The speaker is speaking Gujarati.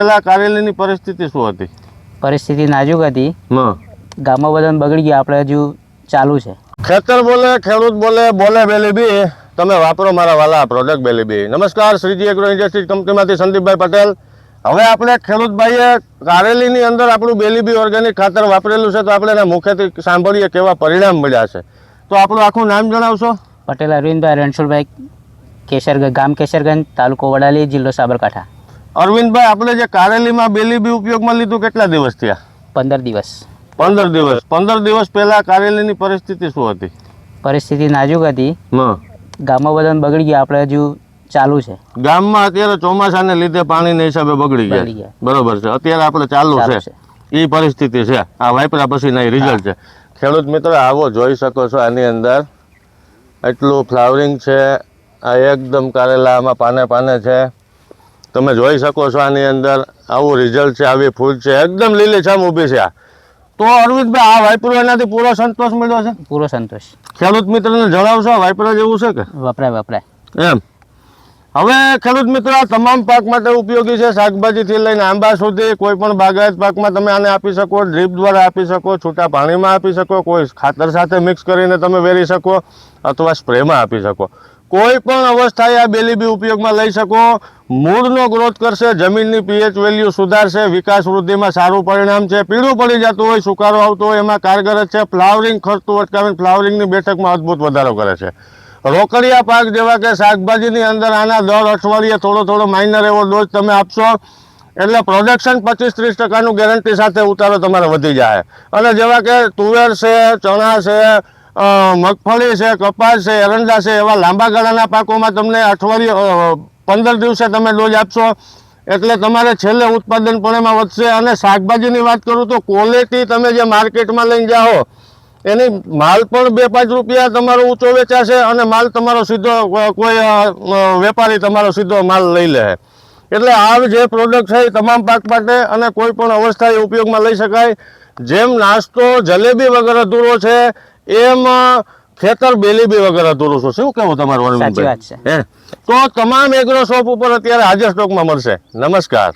પેલા કારેલીની પરિસ્થિતિ શું હતી? પરિસ્થિતિ નાજુક હતી. હા, ગામમાં બધા બગડી ગયા, આપણે હજુ ચાલુ છે. ખેતર બોલે, ખેડૂત બોલે, બોલે બેલીબી. તમે વાપરો મારા વાલા પ્રોડક્ટ બેલીબી. નમસ્કાર, શ્રીજી એગ્રો ઇન્ડસ્ટ્રીઝ કંપનીમાંથી સંદીપભાઈ પટેલ. હવે આપણે ખેડૂતભાઈએ કારેલીની અંદર આપણું બેલીબી ઓર્ગેનિક ખાતર વાપરેલું છે, તો આપણે એના મુખેથી સાંભળીએ કેવા પરિણામ મળ્યા છે. તો આપણું આખું નામ જણાવશો? પટેલ અરવિંદભાઈ રણછોડભાઈ, કેશરગંજ, ગામ કેશરગંજ, તાલુકો વડાલી, જિલ્લો સાબરકાંઠા. અરવિંદભાઈ, આપણે જે કારેલીમાં બેલીબી ઉપયોગમાં લીધું કેટલા દિવસ થયા? 15 દિવસ. 15 દિવસ. 15 દિવસ પહેલા કારેલીની પરિસ્થિતિ શું હતી? પરિસ્થિતિ નાજુક હતી. હા, ગામમાં બધા બગડી ગયા, આપણે હજુ ચાલુ છે. ગામમાં અત્યારે ચોમાસાને લીધે પાણીના હિસાબે બગડી ગયા, બરોબર છે. અત્યારે આપણે ચાલુ છે એ પરિસ્થિતિ છે. આ વાપરા પછીના રિઝલ્ટ છે. ખેડૂત મિત્રો, આવો જોઈ શકો છો. આની અંદર એટલું ફ્લાવરિંગ છે. આ એકદમ કારેલા આમાં પાને પાને છે. તમે જોઈ શકો છો આની અંદર આવું રિઝલ્ટ છે, આવી ફૂલ છે, એકદમ લીલીછમ ઊભી છે. આ તો અરવિંદભાઈ, આ વાપરો એનાથી પૂરો સંતોષ મળ્યો છે? પૂરો સંતોષ. ખેડૂત મિત્રને જણાવશો વાપરા જેવું છે કે? વપરાય એમ. હવે ખેડૂત મિત્રો, આ તમામ પાક માટે ઉપયોગી છે. શાકભાજીથી લઈને આંબા સુધી કોઈ પણ બાગાયત પાકમાં તમે આને આપી શકો. ડ્રીપ દ્વારા આપી શકો, છૂટા પાણીમાં આપી શકો, કોઈ ખાતર સાથે મિક્સ કરીને તમે વેરી શકો, અથવા સ્પ્રેમાં આપી શકો. કોઈ પણ અવસ્થાએ આ બેલીબી ઉપયોગમાં લઈ શકો. મૂળનો ગ્રોથ કરશે, જમીનની પીએચ વેલ્યુ સુધારશે, વિકાસ વૃદ્ધિમાં સારું પરિણામ છે. પીળું પડી જતું હોય, સુકારો આવતો હોય, એમાં કારગર છે. ફ્લાવરિંગ ખર્ચતું અટકાવીને ફ્લાવરિંગની બેઠકમાં અદ્ભુત વધારો કરે છે. રોકડિયા પાક જેવા કે શાકભાજીની અંદર આના દર અઠવાડિયે થોડો માઇનર એવો ડોઝ તમે આપશો એટલે પ્રોડક્શન 25-30% ગેરંટી સાથે ઉતારો તમારે વધી જાય. અને જેવા કે તુવેર છે, ચણા છે, મગફળી છે, કપાસ છે, એરંડા છે, એવા લાંબા ગાળાના પાકોમાં તમને અઠવાડિયે 15 દિવસે તમે ડોઝ આપશો એટલે તમારે છેલ્લે ઉત્પાદન પણ એમાં વધશે. અને શાકભાજીની વાત કરું તો ક્વોલિટી તમે જે માર્કેટમાં લઈને જાઓ એની માલ પણ 2-5 રૂપિયા તમારો ઊંચો વેચાશે અને માલ તમારો સીધો કોઈ વેપારી તમારો સીધો માલ લઈ લે. એટલે આ જે પ્રોડક્ટ છે એ તમામ પાક માટે અને કોઈ પણ અવસ્થાએ ઉપયોગમાં લઈ શકાય. જેમ નાસ્તો જલેબી વગર અધૂરો છે, એમ ખેતર બેલીબી વગર અધૂરું છે. શું કહેવું તમારું? સાચી વાત છે. તો તમામ એગ્રો શોપ ઉપર અત્યારે હાજર સ્ટોકમાં મળશે. નમસ્કાર.